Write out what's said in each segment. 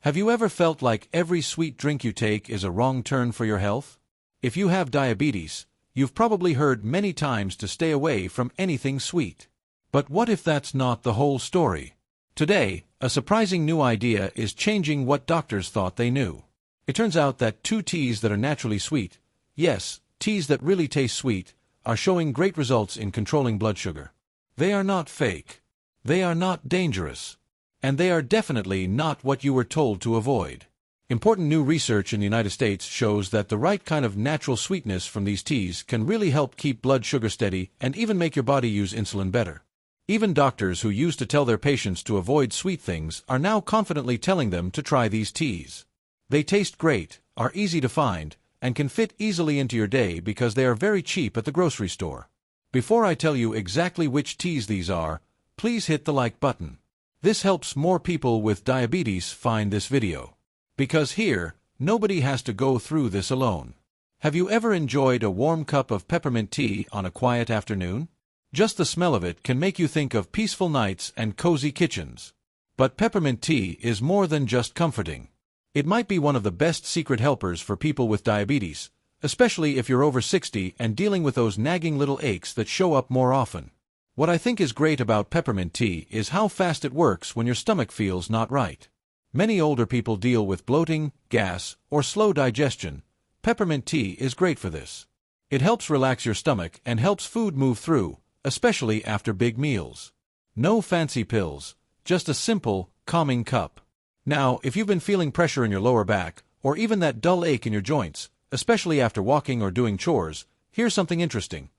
Have you ever felt like every sweet drink you take is a wrong turn for your health? If you have diabetes, you've probably heard many times to stay away from anything sweet. But what if that's not the whole story? Today, a surprising new idea is changing what doctors thought they knew. It turns out that two teas that are naturally sweet, yes, teas that really taste sweet, are showing great results in controlling blood sugar. They are not fake. They are not dangerous. And they are definitely not what you were told to avoid. Important new research in the United States shows that the right kind of natural sweetness from these teas can really help keep blood sugar steady and even make your body use insulin better. Even doctors who used to tell their patients to avoid sweet things are now confidently telling them to try these teas. They taste great, are easy to find, and can fit easily into your day because they are very cheap at the grocery store. Before I tell you exactly which teas these are, please hit the like button. This helps more people with diabetes find this video. Because here, nobody has to go through this alone. Have you ever enjoyed a warm cup of peppermint tea on a quiet afternoon? Just the smell of it can make you think of peaceful nights and cozy kitchens. But peppermint tea is more than just comforting. It might be one of the best secret helpers for people with diabetes, especially if you're over 60 and dealing with those nagging little aches that show up more often. What I think is great about peppermint tea is how fast it works when your stomach feels not right. Many older people deal with bloating, gas, or slow digestion. Peppermint tea is great for this. It helps relax your stomach and helps food move through, especially after big meals. No fancy pills, just a simple, calming cup. Now, if you've been feeling pressure in your lower back, or even that dull ache in your joints, especially after walking or doing chores, here's something interesting.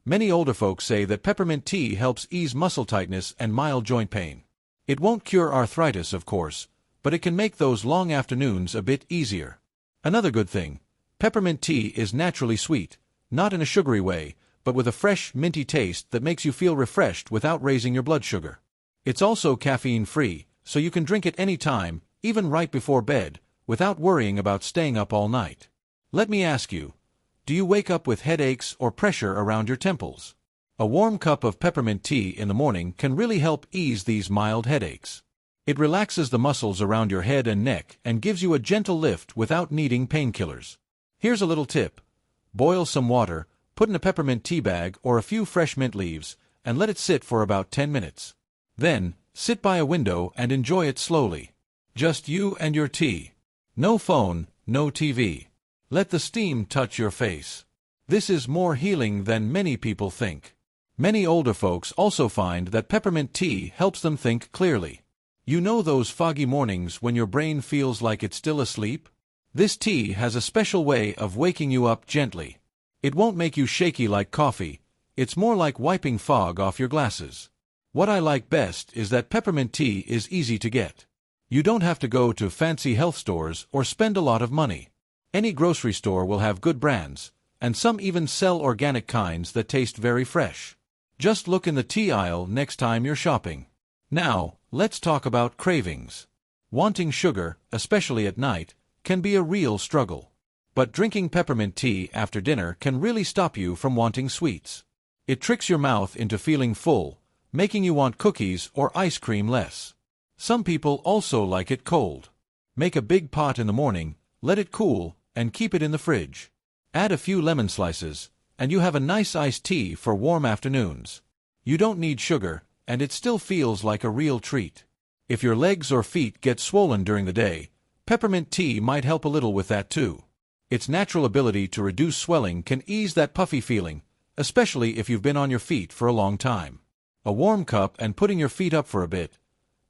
Many older folks say that peppermint tea helps ease muscle tightness and mild joint pain. It won't cure arthritis, of course, but it can make those long afternoons a bit easier. Another good thing, peppermint tea is naturally sweet, not in a sugary way, but with a fresh, minty taste that makes you feel refreshed without raising your blood sugar. It's also caffeine-free, so you can drink it any time, even right before bed, without worrying about staying up all night. Let me ask you, do you wake up with headaches or pressure around your temples? A warm cup of peppermint tea in the morning can really help ease these mild headaches. It relaxes the muscles around your head and neck and gives you a gentle lift without needing painkillers. Here's a little tip. Boil some water, put in a peppermint tea bag or a few fresh mint leaves, and let it sit for about 10 minutes. Then, sit by a window and enjoy it slowly. Just you and your tea. No phone, no TV. Let the steam touch your face. This is more healing than many people think. Many older folks also find that peppermint tea helps them think clearly. You know those foggy mornings when your brain feels like it's still asleep? This tea has a special way of waking you up gently. It won't make you shaky like coffee. It's more like wiping fog off your glasses. What I like best is that peppermint tea is easy to get. You don't have to go to fancy health stores or spend a lot of money. Any grocery store will have good brands, and some even sell organic kinds that taste very fresh. Just look in the tea aisle next time you're shopping. Now, let's talk about cravings. Wanting sugar, especially at night, can be a real struggle. But drinking peppermint tea after dinner can really stop you from wanting sweets. It tricks your mouth into feeling full, making you want cookies or ice cream less. Some people also like it cold. Make a big pot in the morning, let it cool, and keep it in the fridge. Add a few lemon slices, and you have a nice iced tea for warm afternoons. You don't need sugar, and it still feels like a real treat. If your legs or feet get swollen during the day, peppermint tea might help a little with that too. Its natural ability to reduce swelling can ease that puffy feeling, especially if you've been on your feet for a long time. A warm cup and putting your feet up for a bit.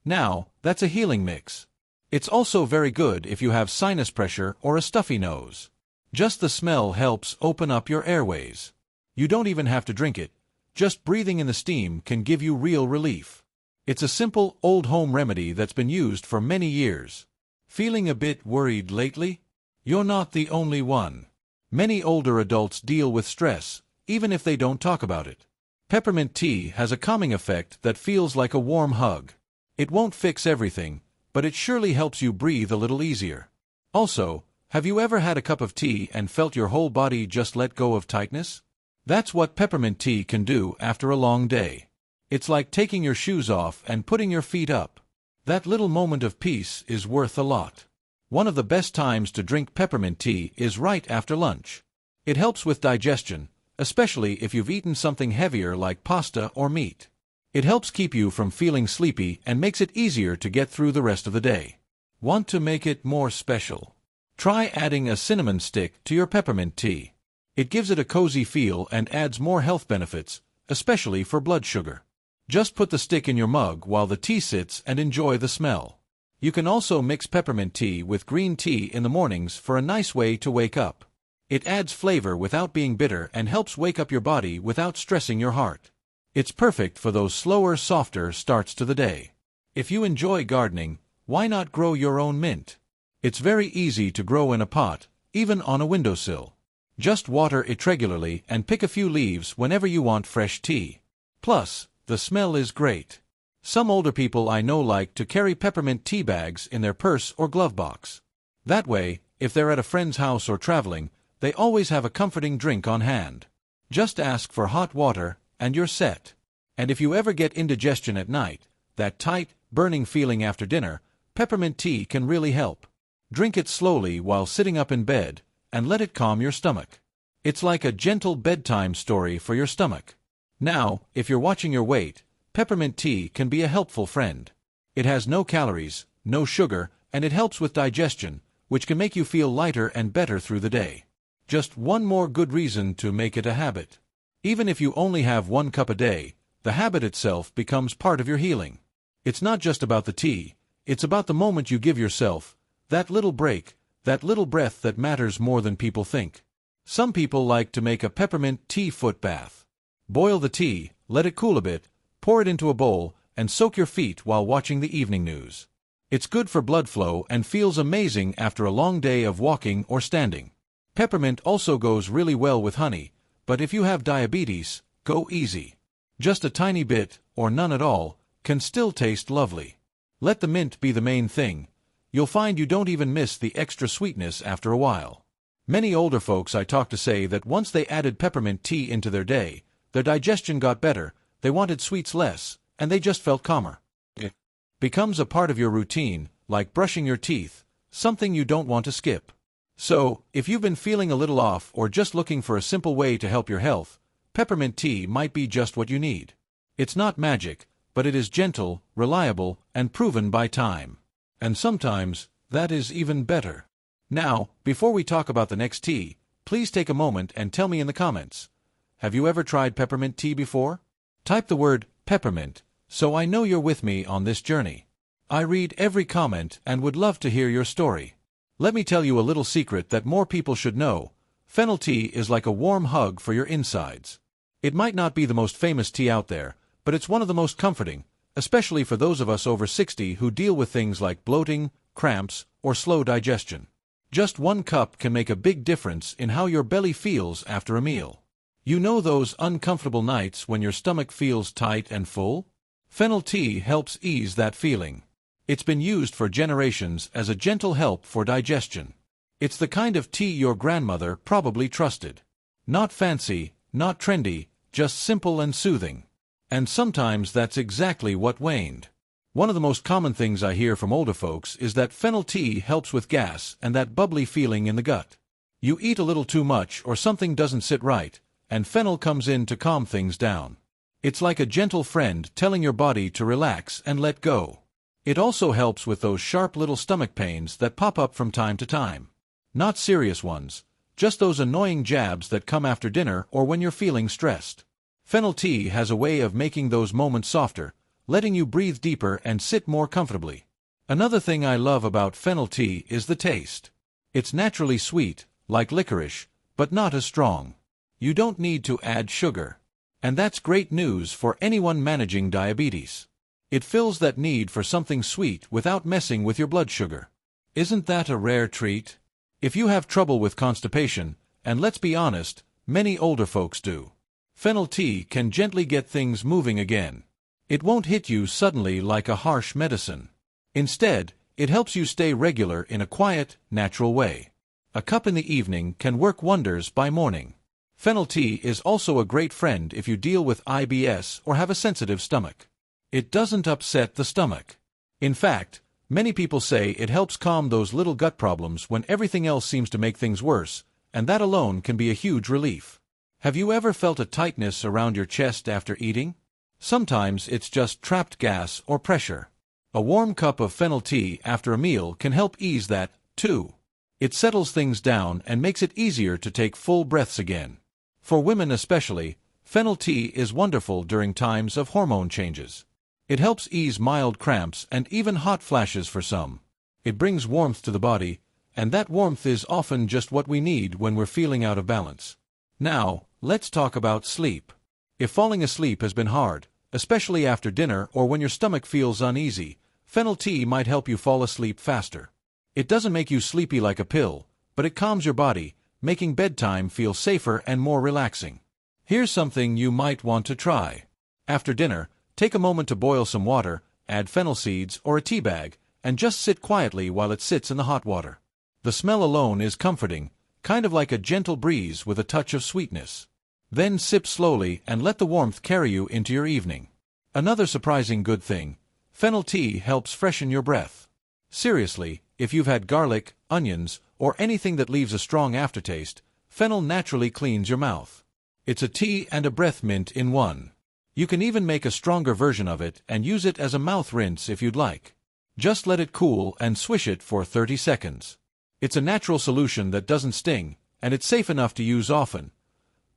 Now, that's a healing mix. It's also very good if you have sinus pressure or a stuffy nose. Just the smell helps open up your airways. You don't even have to drink it. Just breathing in the steam can give you real relief. It's a simple, old-home remedy that's been used for many years. Feeling a bit worried lately? You're not the only one. Many older adults deal with stress, even if they don't talk about it. Peppermint tea has a calming effect that feels like a warm hug. It won't fix everything, but it surely helps you breathe a little easier. Also, have you ever had a cup of tea and felt your whole body just let go of tightness? That's what peppermint tea can do after a long day. It's like taking your shoes off and putting your feet up. That little moment of peace is worth a lot. One of the best times to drink peppermint tea is right after lunch. It helps with digestion, especially if you've eaten something heavier like pasta or meat. It helps keep you from feeling sleepy and makes it easier to get through the rest of the day. Want to make it more special? Try adding a cinnamon stick to your peppermint tea. It gives it a cozy feel and adds more health benefits, especially for blood sugar. Just put the stick in your mug while the tea sits and enjoy the smell. You can also mix peppermint tea with green tea in the mornings for a nice way to wake up. It adds flavor without being bitter and helps wake up your body without stressing your heart. It's perfect for those slower, softer starts to the day. If you enjoy gardening, why not grow your own mint? It's very easy to grow in a pot, even on a windowsill. Just water it regularly and pick a few leaves whenever you want fresh tea. Plus, the smell is great. Some older people I know like to carry peppermint tea bags in their purse or glove box. That way, if they're at a friend's house or traveling, they always have a comforting drink on hand. Just ask for hot water, and you're set. And if you ever get indigestion at night, that tight, burning feeling after dinner, peppermint tea can really help. Drink it slowly while sitting up in bed, and let it calm your stomach. It's like a gentle bedtime story for your stomach. Now, if you're watching your weight, peppermint tea can be a helpful friend. It has no calories, no sugar, and it helps with digestion, which can make you feel lighter and better through the day. Just one more good reason to make it a habit. Even if you only have 1 cup a day, the habit itself becomes part of your healing. It's not just about the tea, it's about the moment you give yourself, that little break, that little breath that matters more than people think. Some people like to make a peppermint tea foot bath. Boil the tea, let it cool a bit, pour it into a bowl, and soak your feet while watching the evening news. It's good for blood flow and feels amazing after a long day of walking or standing. Peppermint also goes really well with honey, but if you have diabetes, go easy. Just a tiny bit, or none at all, can still taste lovely. Let the mint be the main thing. You'll find you don't even miss the extra sweetness after a while. Many older folks I talk to say that once they added peppermint tea into their day, their digestion got better, they wanted sweets less, and they just felt calmer. It becomes a part of your routine, like brushing your teeth, something you don't want to skip. So, if you've been feeling a little off or just looking for a simple way to help your health, peppermint tea might be just what you need. It's not magic, but it is gentle, reliable, and proven by time. And sometimes, that is even better. Now, before we talk about the next tea, please take a moment and tell me in the comments. Have you ever tried peppermint tea before? Type the word peppermint, so I know you're with me on this journey. I read every comment and would love to hear your story. Let me tell you a little secret that more people should know. Fennel tea is like a warm hug for your insides. It might not be the most famous tea out there, but it's one of the most comforting, especially for those of us over 60 who deal with things like bloating, cramps, or slow digestion. Just 1 cup can make a big difference in how your belly feels after a meal. You know those uncomfortable nights when your stomach feels tight and full? Fennel tea helps ease that feeling. It's been used for generations as a gentle help for digestion. It's the kind of tea your grandmother probably trusted. Not fancy, not trendy, just simple and soothing. And sometimes that's exactly what waned. One of the most common things I hear from older folks is that fennel tea helps with gas and that bubbly feeling in the gut. You eat a little too much or something doesn't sit right, and fennel comes in to calm things down. It's like a gentle friend telling your body to relax and let go. It also helps with those sharp little stomach pains that pop up from time to time. Not serious ones, just those annoying jabs that come after dinner or when you're feeling stressed. Fennel tea has a way of making those moments softer, letting you breathe deeper and sit more comfortably. Another thing I love about fennel tea is the taste. It's naturally sweet, like licorice, but not as strong. You don't need to add sugar. And that's great news for anyone managing diabetes. It fills that need for something sweet without messing with your blood sugar. Isn't that a rare treat? If you have trouble with constipation, and let's be honest, many older folks do, fennel tea can gently get things moving again. It won't hit you suddenly like a harsh medicine. Instead, it helps you stay regular in a quiet, natural way. A cup in the evening can work wonders by morning. Fennel tea is also a great friend if you deal with IBS or have a sensitive stomach. It doesn't upset the stomach. In fact, many people say it helps calm those little gut problems when everything else seems to make things worse, and that alone can be a huge relief. Have you ever felt a tightness around your chest after eating? Sometimes it's just trapped gas or pressure. A warm cup of fennel tea after a meal can help ease that, too. It settles things down and makes it easier to take full breaths again. For women especially, fennel tea is wonderful during times of hormone changes. It helps ease mild cramps and even hot flashes for some. It brings warmth to the body, and that warmth is often just what we need when we're feeling out of balance. Now, let's talk about sleep. If falling asleep has been hard, especially after dinner or when your stomach feels uneasy, fennel tea might help you fall asleep faster. It doesn't make you sleepy like a pill, but it calms your body, making bedtime feel safer and more relaxing. Here's something you might want to try. After dinner, take a moment to boil some water, add fennel seeds or a tea bag, and just sit quietly while it sits in the hot water. The smell alone is comforting, kind of like a gentle breeze with a touch of sweetness. Then sip slowly and let the warmth carry you into your evening. Another surprising good thing, fennel tea helps freshen your breath. Seriously, if you've had garlic, onions, or anything that leaves a strong aftertaste, fennel naturally cleans your mouth. It's a tea and a breath mint in one. You can even make a stronger version of it and use it as a mouth rinse if you'd like. Just let it cool and swish it for 30 seconds. It's a natural solution that doesn't sting, and it's safe enough to use often.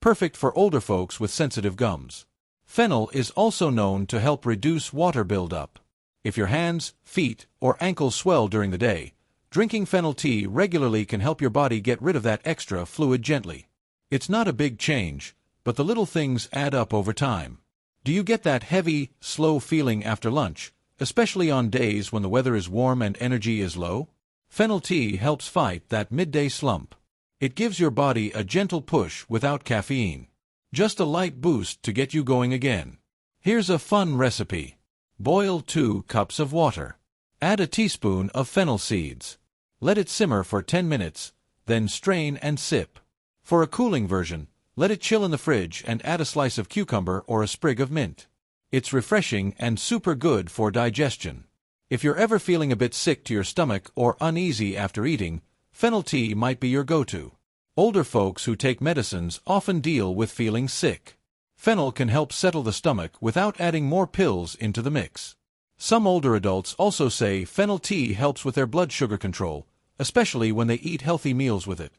Perfect for older folks with sensitive gums. Fennel is also known to help reduce water buildup. If your hands, feet, or ankles swell during the day, drinking fennel tea regularly can help your body get rid of that extra fluid gently. It's not a big change, but the little things add up over time. Do you get that heavy, slow feeling after lunch, especially on days when the weather is warm and energy is low? Fennel tea helps fight that midday slump. It gives your body a gentle push without caffeine. Just a light boost to get you going again. Here's a fun recipe. Boil 2 cups of water. Add a teaspoon of fennel seeds. Let it simmer for 10 minutes, then strain and sip. For a cooling version, let it chill in the fridge and add a slice of cucumber or a sprig of mint. It's refreshing and super good for digestion. If you're ever feeling a bit sick to your stomach or uneasy after eating, fennel tea might be your go-to. Older folks who take medicines often deal with feeling sick. Fennel can help settle the stomach without adding more pills into the mix. Some older adults also say fennel tea helps with their blood sugar control, especially when they eat healthy meals with it.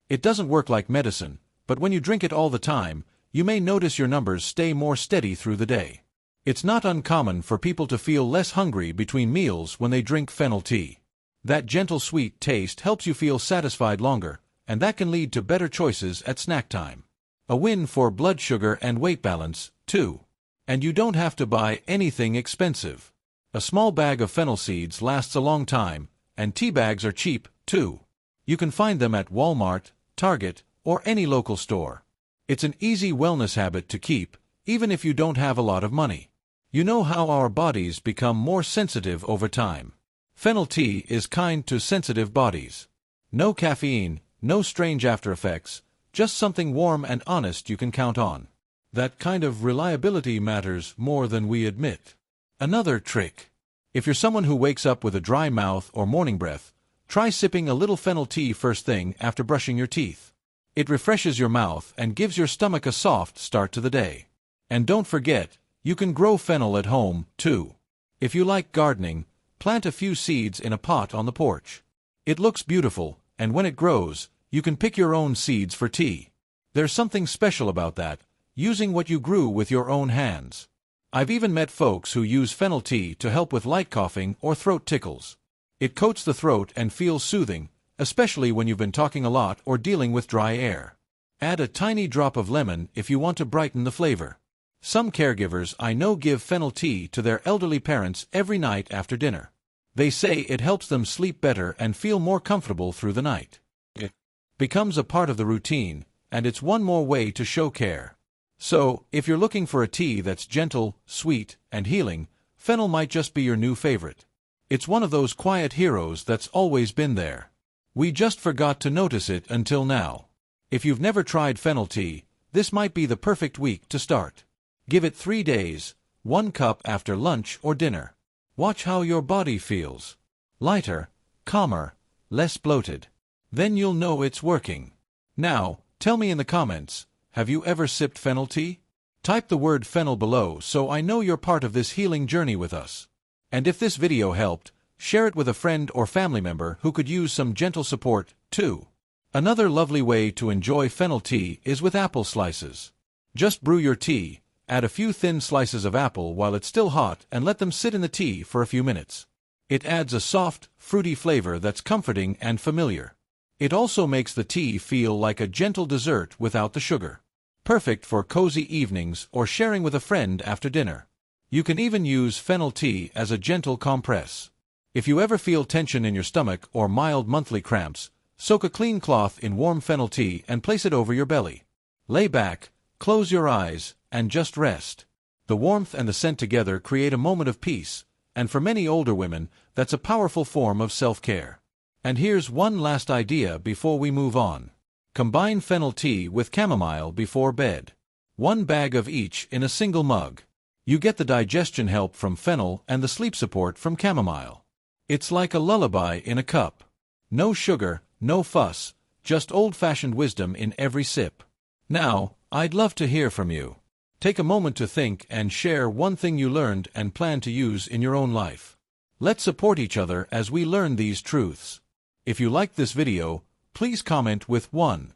It doesn't work like medicine, but when you drink it all the time, you may notice your numbers stay more steady through the day. It's not uncommon for people to feel less hungry between meals when they drink fennel tea. That gentle sweet taste helps you feel satisfied longer, and that can lead to better choices at snack time. A win for blood sugar and weight balance, too. And you don't have to buy anything expensive. A small bag of fennel seeds lasts a long time, and tea bags are cheap, too. You can find them at Walmart, Target, or any local store. It's an easy wellness habit to keep, even if you don't have a lot of money. You know how our bodies become more sensitive over time. Fennel tea is kind to sensitive bodies. No caffeine, no strange after effects, just something warm and honest you can count on. That kind of reliability matters more than we admit. Another trick. If you're someone who wakes up with a dry mouth or morning breath, try sipping a little fennel tea first thing after brushing your teeth. It refreshes your mouth and gives your stomach a soft start to the day. And don't forget, you can grow fennel at home, too. If you like gardening, plant a few seeds in a pot on the porch. It looks beautiful, and when it grows, you can pick your own seeds for tea. There's something special about that, using what you grew with your own hands. I've even met folks who use fennel tea to help with light coughing or throat tickles. It coats the throat and feels soothing, especially when you've been talking a lot or dealing with dry air. Add a tiny drop of lemon if you want to brighten the flavor. Some caregivers I know give fennel tea to their elderly parents every night after dinner. They say it helps them sleep better and feel more comfortable through the night. It becomes a part of the routine, and it's one more way to show care. So, if you're looking for a tea that's gentle, sweet, and healing, fennel might just be your new favorite. It's one of those quiet heroes that's always been there. We just forgot to notice it until now. If you've never tried fennel tea, this might be the perfect week to start. Give it 3 days, 1 cup after lunch or dinner. Watch how your body feels. Lighter, calmer, less bloated. Then you'll know it's working. Now, tell me in the comments, have you ever sipped fennel tea? Type the word fennel below so I know you're part of this healing journey with us. And if this video helped, share it with a friend or family member who could use some gentle support, too. Another lovely way to enjoy fennel tea is with apple slices. Just brew your tea, add a few thin slices of apple while it's still hot and let them sit in the tea for a few minutes. It adds a soft, fruity flavor that's comforting and familiar. It also makes the tea feel like a gentle dessert without the sugar. Perfect for cozy evenings or sharing with a friend after dinner. You can even use fennel tea as a gentle compress. If you ever feel tension in your stomach or mild monthly cramps, soak a clean cloth in warm fennel tea and place it over your belly. Lay back, close your eyes, and just rest. The warmth and the scent together create a moment of peace, and for many older women, that's a powerful form of self-care. And here's one last idea before we move on. Combine fennel tea with chamomile before bed. 1 bag of each in a single mug. You get the digestion help from fennel and the sleep support from chamomile. It's like a lullaby in a cup. No sugar, no fuss, just old-fashioned wisdom in every sip. Now, I'd love to hear from you. Take a moment to think and share one thing you learned and plan to use in your own life. Let's support each other as we learn these truths. If you liked this video, please comment with 1.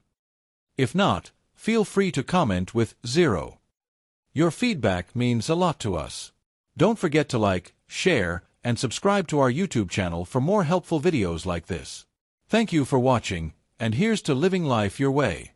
If not, feel free to comment with 0. Your feedback means a lot to us. Don't forget to like, share, and subscribe to our YouTube channel for more helpful videos like this. Thank you for watching, and here's to living life your way.